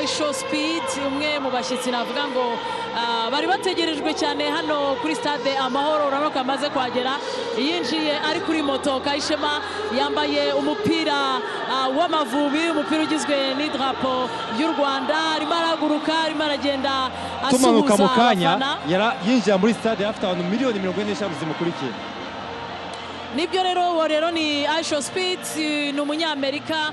Show Speed, umwe mu bashyitsi navuga ngo bari bategerejwe cyane hano kuri stade Amahoro. Urabona ko amaze kuhagera, yinjiye ari kuri moto. Kayishema yambaye umupira w'Amavubi, umupira ugizwe n'idrapo y'u Rwanda, arimo araguruka, arimo aragenda asuhuza abafana. Yinjiye muri stade afite abantu miliyoni 45 zimukurikiye. Nibyo rero ni Show Speed, ni umunyamerika.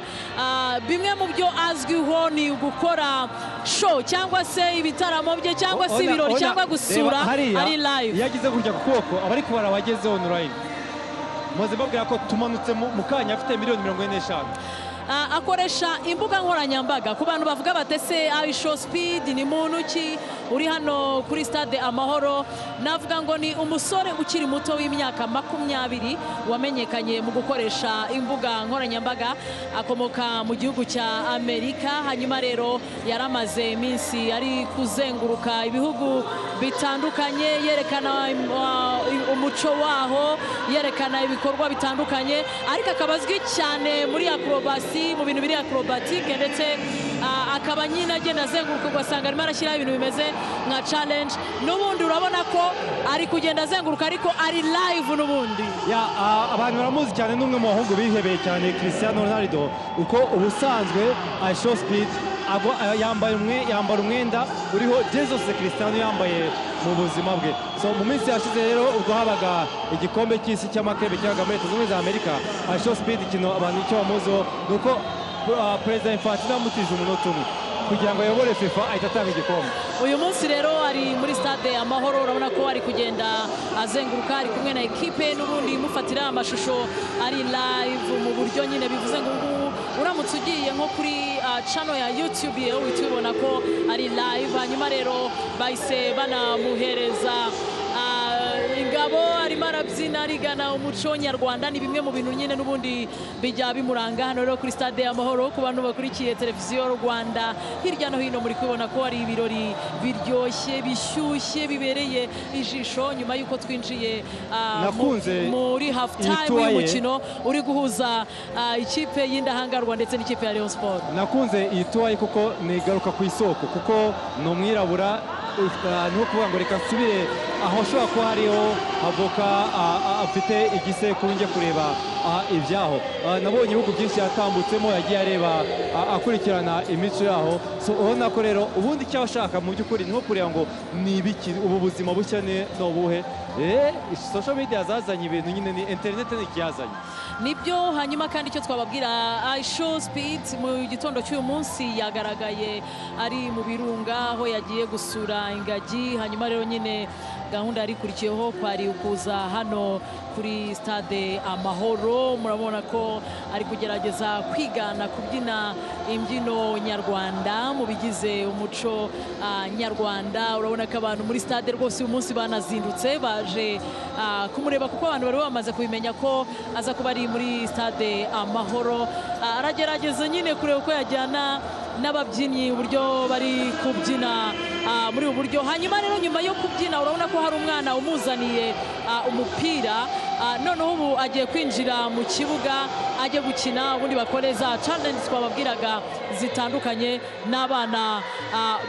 Bimwe mu byo azwiho ni gukora show cyangwa se ibitaramo bye cyangwa se ibirori cyangwa gusura ari live. Yagize gutya ku kuboko abari kubara wageze online. Muze babwira ko tumanutse mu kanya afite miliyoni 45. Akoresha imbuga nkoranyambaga. Ku bantu bavuga batese Show Speed ni muntu ki uri hano kuri stade Amahoro, navuga ngo ni umusore ukiri muto w'imyaka 20 wamenyekanye mu gukoresha imbuga nkoranyambaga. Akomoka mu gihugu cya Amerika, hanyuma rero yaramaze iminsi ari kuzenguruka ibihugu bitandukanye yerekana umuco waho, yerekana ibikorwa bitandukanye, ariko akabazwi cyane muri acrobacy, mu bintu biri acrobatique, ndetse akaba nyine agenda azenguruka ugasanga arimo arashyiraho ibintu bimeze nka challenge. N'ubundi urabona ko ari kugenda azenguruka ariko ari live n'ubundi. Abantu baramuzi cyane, n'umwe mu bahungu bihebeye cyane Cristiano Ronaldo, uko ubusanzwe Show Speed yambara umwenda uriho Jesus Cristiano yambaye mu buzima bwe. So mu minsi yashize rero ubwo habaga igikombe cy'isi cy'amakrebe cyabaga muri Leta Zunze Ubumwe za Amerika, Show Speed ikintu abantu icyo bamuziho nuko Perezida Infantino yamutije umunota umwe kugira ngo ayobore FIFA ahita atanga igikombe. Uyu munsi rero ari muri stade Amahoro, urabona ko ari kugenda azenguruka, ari kumwe na ekipe n'ubundi imufatira amashusho ari live mu buryo nyine bivuze ngo uramutse ugiye nko kuri channel ya YouTube yewe uhita ubona ko ari live. Hanyuma rero bahise banamuhereza ingabo, arimo arabyina arigana umuco nyarwanda. Ni bimwe mu bintu nyine n'ubundi bijya bimuranga hano rero kuri stade Amahoro. Ku bantu bakurikiye televiziyo Rwanda hirya no hino, muri kubona ko ari ibirori biryoshye, bishyushye, bibereye ijisho, nyuma y'uko twinjiye muri half time y'umukino uri guhuza ikipe y'Indahangarwa ndetse n'ikipe ya Rayon Sport. Nakunze iyi tuwaye kuko nigaruka ku isoko, kuko ni umwirabura, no kuvuga ngo reka nsubire aho ashobora kuba hariho avoka afite igisekuru njye kureba ibyaho. Nabonye ibihugu byinshi yatambutsemo, yagiye areba akurikirana imico yaho. So ubona ko rero ubundi icyo ashaka mu by'ukuri nko kureba ngo ni ibiki ubu buzima bushya ni ubuhe. Social media zazanye ibintu nyine, ni internet n'ikiyazanye nibyo. Hanyuma kandi icyo twababwira, Show Speed mu gitondo cy'uyu munsi yagaragaye ari mu birunga aho yagiye gusura ingagi. Hanyuma rero nyine gahunda yari ikurikiyeho kwari ukuza hano kuri stade Amahoro. Murabona ko ari kugerageza kwigana kubyina imbyino nyarwanda mu bigize umuco nyarwanda. Urabona ko abantu muri stade rwose uyu munsi banazindutse baje kumureba, kuko abantu bari bamaze kubimenya ko aza kuba ari muri stade Amahoro. Aragerageza nyine kureba uko yajyana n'ababyinnyi uburyo bari kubyina muri ubu buryo. Hanyuma rero nyuma yo kubyina urabona ko hari umwana umuzaniye umupira, noneho ubu agiye kwinjira mu kibuga ajye gukina, ubundi bakoreza challenge twababwiraga zitandukanye n'abana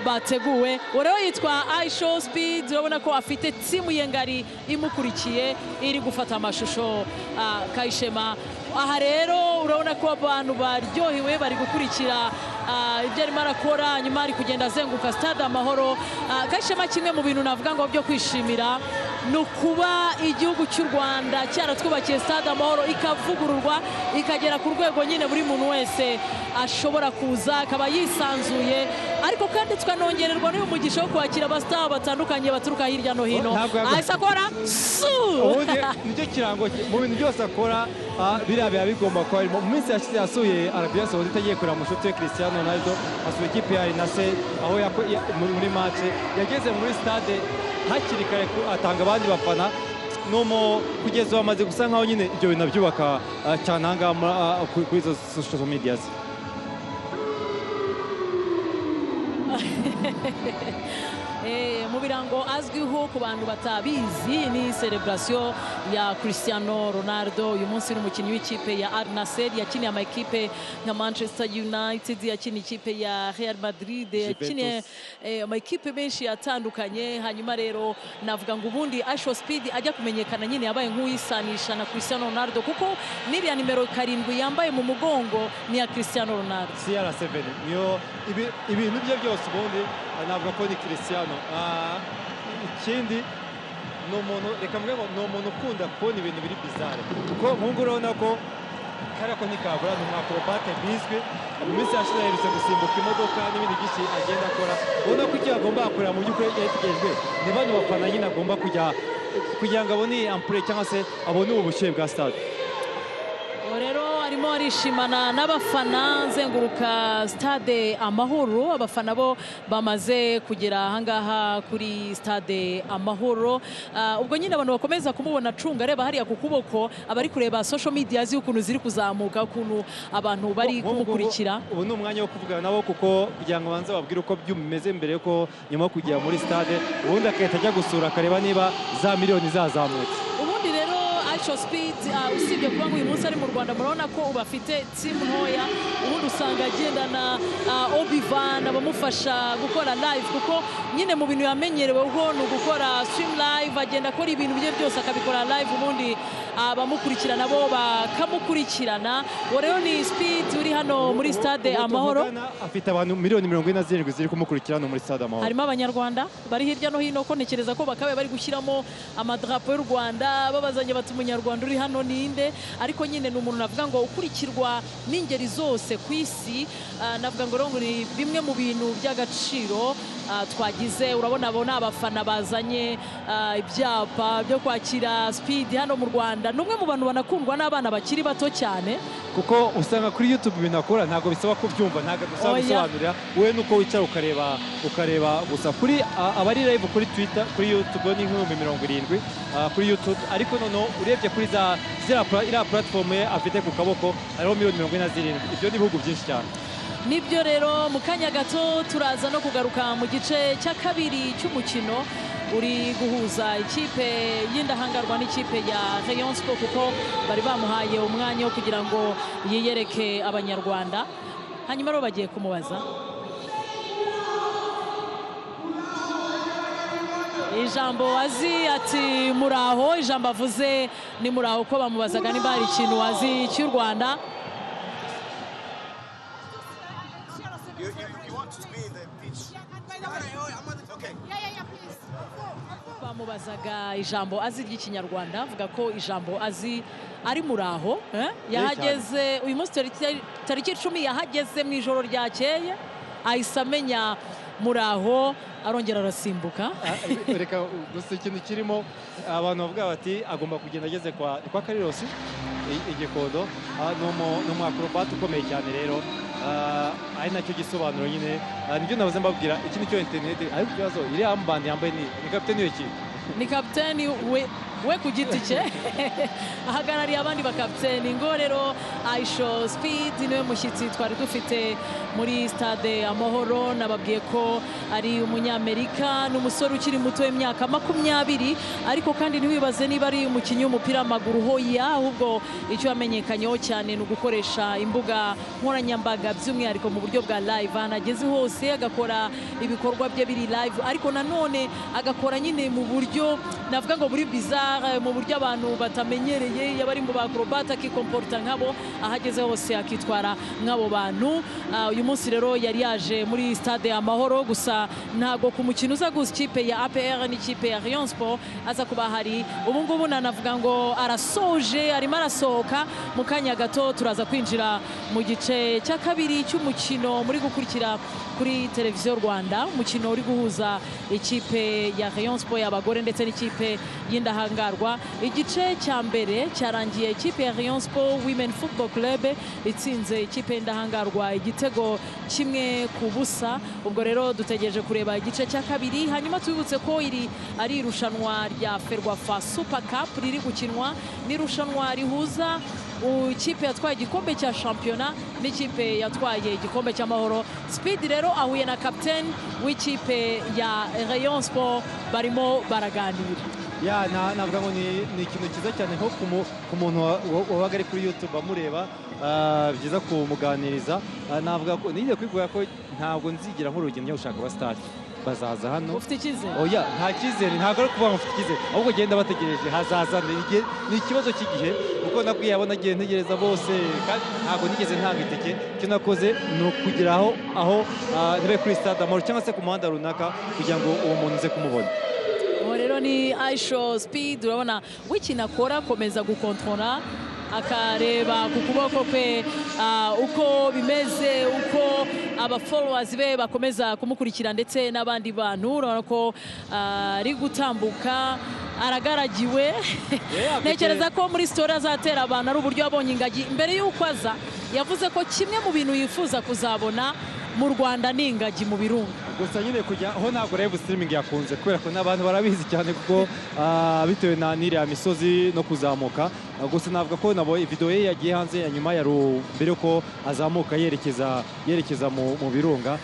bateguwe. Rero yitwa Show Speed, urabona ko afite timu yengari imukurikiye iri gufata amashusho. Kayishema aha rero urabona ko abantu baryohewe bari gukurikira ibyo arimo arakora. Nyuma ari kugenda azenguka stade Amahoro. Kayishema kimwe mu bintu navuga ngo byo kwishimira ni ukuba igihugu cy'u Rwanda cyaratwubakiye stade Amahoro ikavugururwa ikagera ku rwego nyine buri muntu wese ashobora kuza akaba yisanzuye, ariko kandi twanongererwa n'uyu mugisha wo kwakira abastar batandukanye baturuka hirya no hino. Ahise akora nicyo kirango mu bintu byose akora, biriya biba bigomba kuba birimo. Mu minsi yashize yasuye Arabia Saudite agiye kureba mushuti we Cristiano Ronaldo, asuye ikipe ya Al Nassr aho muri match yageze muri stade hakiri kare atanga abandi bafana. Kugeza ubu bamaze gusa nkaho nyine ibyo bintu byubaka cyane ahangaha kuri izo social media. mu birango azwiho ku bantu batabizi ni celebration ya Cristiano Ronaldo. Uyu munsi ni umukinnyi w'ikipe ya Al Nassr, yakiniye amakipe nka Manchester United, yakiniye ikipe ya Real Madrid, yakiniye amakipe menshi atandukanye. Hanyuma rero navuga ngo ubundi Aisho Speed ajya kumenyekana nyine yabaye nk'uyisanisha na Cristiano Ronaldo, kuko n'iriya nimero 7 yambaye mu mugongo ni ya Cristiano Ronaldo. CR7 niyo ibintu bye byose ubundi navuga ko ni Cristiano. Ikindi ni umuntu, reka mvuge ngo ni umuntu ukunda kubona ibintu biri bizarre, kuko nk'ubu urabona ko kariya ko ntikabura, ni umwakorobate bizwi. Mu minsi yashize yaherutse gusimbuka imodoka n'ibindi byinshi agenda akora. Ubona ko icyo agomba gukorera mu by'ukuri yategerejwe ni bano bafana nyine agomba kujya kugira ngo abone ampure cyangwa se abone ubu bushyuhe bwa stade. Rero arimo arishimana n'abafana nzenguruka stade Amahoro. Abafana bo bamaze kugera ahangaha kuri stade Amahoro. Ubwo nyine abantu bakomeza kumubona acunga areba hariya ku kuboko, abari kureba social media z'ukuntu ziri kuzamuka, ukuntu abantu bari kumukurikira. Ubu ni umwanya wo kuvugana nabo, kuko kugira ngo banze babwire uko byumeze mbere yuko nyuma yo kujya muri stade, ubundi akahita ajya gusura akareba niba za miliyoni zazamutse. Ubundi rero Aisho Speed usibye kuba ngo uyu munsi ari mu Rwanda, murabona ko ubu afite team ntoya. Ubundi usanga agendana Obivan abamufasha gukora live, kuko nyine mu bintu yamenyereweho ni ugukora stream live, agenda akora ibintu bye byose akabikora live, ubundi abamukurikirana bo bakamukurikirana. Rero ni Speed uri hano muri stade Amahoro. Afite abantu miliyoni 47 ziri kumukurikirana muri stade Amahoro. Harimo abanyarwanda bari hirya no hino, ko ntekereza ko bakabaye bari gushyiramo amadrapo y'u Rwanda, babazanye bati umunyarwanda uri hano ninde. Ariko nyine ni umuntu navuga ngo ukurikirwa n'ingeri zose ku isi. Navuga ngo rero ni bimwe mu bintu by'agaciro twagize. Urabona abo ni abafana bazanye ibyapa byo kwakira Speed hano mu Rwanda. Ni umwe mu bantu banakundwa n'abana bakiri bato cyane, kuko usanga kuri YouTube ibintu akora ntabwo bisaba kubyumva, ntabwo dusaba gusobanurira, wowe nuko wicara ukareba gusa. Kuri abari live kuri Twitter, kuri YouTube ni nk'ibihumbi 70 kuri YouTube, ariko noneho urebye kuri iriya platform ye afite ku kaboko hariho miliyoni 47. Ibyo ni ibihugu byinshi cyane. Nibyo rero mu kanya gato turaza no kugaruka mu gice cya kabiri cy'umukino uri guhuza ikipe y'indahangarwa n'ikipe ya Rayon Sport, kuko bari bamuhaye umwanya wo kugira ngo yiyereke abanyarwanda. Hanyuma rero bagiye kumubaza ijambo azi, ati muraho. Ijambo avuze ni muraho, ko bamubazaga niba hari ikintu azi cy'u Rwanda. Bamubazaga ijambo azi ry'ikinyarwanda, avuga ko ijambo azi ari muraho. Yahageze uyu munsi tariki 10, yahageze mu ijoro ryakeye, ahise amenya muraho, arongera arasimbuka. Reka gusa ikintu kirimo abantu bavuga bati agomba kugenda ageze kwa Karirosi Igikondo. Ni umwakorobate ukomeye cyane rero, ari nacyo gisobanuro nyine. Nibyo nabuze mbabwira, ikindi cyo interineti ariko ikibazo iri ambandi yambaye ni kapiteni w'iki, ni kapiteni we ku giti cye ahagarariye abandi bakapiteni. Ngo rero Aisho Speed niwe mushyitsi twari dufite muri stade Amahoro. Nababwiye ko ari umunyamerika, ni umusore ukiri muto w'imyaka 20, ariko kandi ntiwibaze niba ari umukinnyi w'umupira w'amaguru hoya, ahubwo icyo yamenyekanyeho cyane ni ugukoresha imbuga nkoranyambaga, by'umwihariko mu buryo bwa live. Anageze hose agakora ibikorwa bye biri live, ariko nanone agakora nyine mu buryo navuga ngo buri bizarre, mu buryo abantu batamenyereye. Yaba ari mu bakrobate akikomporta nkabo, ahageze hose akitwara nk'abo bantu. Uyu munsi rero yari yaje muri stade Amahoro, gusa ntago ku mukino uza gusa ikipe ya APR n'ikipe ya Rayon Sport aza kuba hari. Ubu ngubu nanavuga ngo arasoje, arimo arasohoka. Mu kanya gato turaza kwinjira mu gice cya kabiri cy'umukino muri gukurikira kuri televiziyo Rwanda, umukino uri guhuza ikipe ya Rayon Sport y'abagore ndetse n'ikipe y'indahangarwa. Igice cya mbere cyarangiye ikipe ya Rayon Sport Women Football Club itsinze ikipe y'indahangarwa igitego 1-0. Ubwo rero dutegereje kureba igice cya kabiri. Hanyuma tubibutse ko iri ari irushanwa rya Ferwafa Super Cup riri gukinwa, n'irushanwa rihuza ikipe yatwaye igikombe cya shampiyona n'ikipe yatwaye igikombe cy'amahoro. Speed rero ahuye na kapiteni w'ikipe ya Rayon Sport barimo baraganira. Ya navuga ngo ni ikintu cyiza cyane nko ku muntu wabaga ari kuri YouTube amureba, byiza kumuganiriza. Navuga ko nigiye kwigura ko ntabwo nzigira nk'urugendo njya gushaka abasitari bazaza hano. Ufite icyizere? Oya, nta cyizere, ntabwo ari kuvuga ngo mfite icyizere, ahubwo genda bategereje hazaza. Ni ikibazo cy'igihe kuko nabwiye abo nagiye ntegereza bose kandi ntabwo nigeze ntanga itike. Icyo nakoze ni ukugera aho ntibe kuri stade Amahoro cyangwa se ku muhanda runaka kugira ngo uwo muntu nze kumubona. Uwo rero ni Aisho Speed, urabona w'ikintu akora akomeza gukontorora akareba ku kuboko kwe uko bimeze, uko abafollowers be bakomeza kumukurikira ndetse n'abandi bantu. Urabona ko ari gutambuka aragaragiwe. Ntekereza ko muri story azatera abantu ari uburyo abonye ingagi. Mbere y'uko aza yavuze ko kimwe mu bintu yifuza kuzabona mu Rwanda ni ingagi mu birunga. Gusa nyine kujya aho ntabwo live streaming yakunze kubera ko n'abantu barabizi cyane kuko bitewe na n'iriya misozi no kuzamuka. Gusa navuga ko nabo video ye yagiye hanze ya nyuma ya mbere ko azamuka yerekeza mu birunga.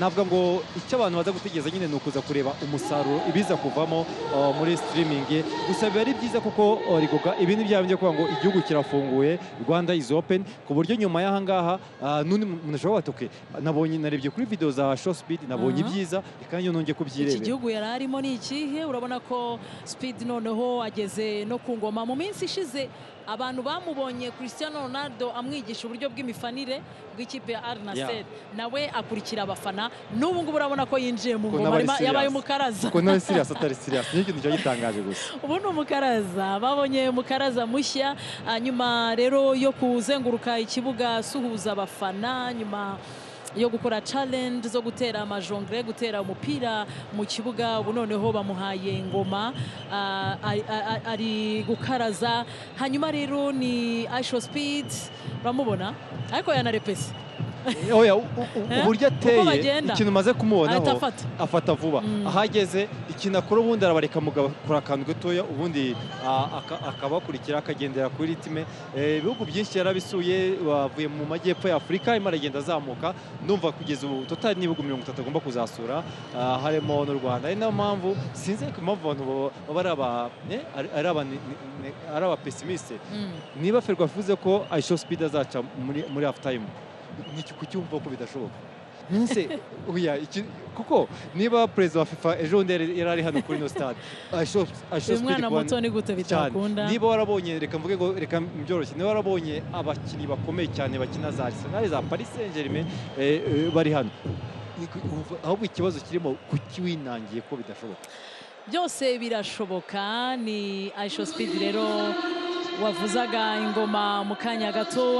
Navuga ngo icyo abantu baza gutegereza nyine ni ukuza kureba umusaruro ibiza kuvamo muri streaming. Gusa biba ari byiza kuko rigoga ibintu byabo byo kuvuga ngo igihugu kirafunguye, Rwanda is open, ku buryo nyuma y'aha ngaha n'undi muntu ashobora batoke. Narebye kuri video za Show Speed nabonye ibyiza kandi nongeye kubyirebera. Iki gihugu yari arimo ni ikihe? Urabona ko Speed noneho ageze no ku ngoma. Mu minsi ishize abantu bamubonye Cristiano Ronaldo amwigisha uburyo bw'imifanire bw'ikipe ya Al Nassr, nawe akurikira abafana. N'ubu ngubu urabona ko yinjiye mu ngoma, yabaye umukaraza. Ko nawe serious atari serious, ni ikintu cyo gitangaje gusa. Ubu ni umukaraza, babonye umukaraza mushya. Nyuma rero yo kuzenguruka ikibuga suhuza abafana, nyuma yo gukora challenge zo gutera amajongre, gutera umupira mu kibuga, ubu noneho bamuhaye ingoma ari gukaraza. Hanyuma rero ni Aisho Speed, uramubona ariko yanarepese. Oya, uburyo ateye ikintu maze kumubonaho afata vuba. Ahageze ikintu akora ubundi arabareka mugabo akora akantu gatoya ubundi akabakurikira akagendera kuri ritime. Ibihugu byinshi yarabisuye, bavuye mu majyepfo ya Afurika arimo aragenda azamuka. Ndumva kugeza ubu total n'ibihugu 30 agomba kuzasura, harimo n'u Rwanda. Ari nayo mpamvu sinzi ko impamvu abantu baba ari aba pessimiste. Niba Ferwafa avuze ko Aisho Speed azaca muri half time, niki kucyumva ko bidashoboka nse oya kuko niba president wa FIFA ejo ndere yari hano kuri no stade Aisho Speed umwana muto ni gute bitakunda. Niba warabonye reka mvuge ngo reka mbyoroshye, niba warabonye abakinnyi bakomeye cyane bakina za Arsenal, za Paris Saint-Germain bari hano, ahubwo ikibazo kirimo kukiwinangiye ko bidashoboka. Byose birashoboka. Ni Aisho Speed rero wavuzaga ingoma mu kanya gato.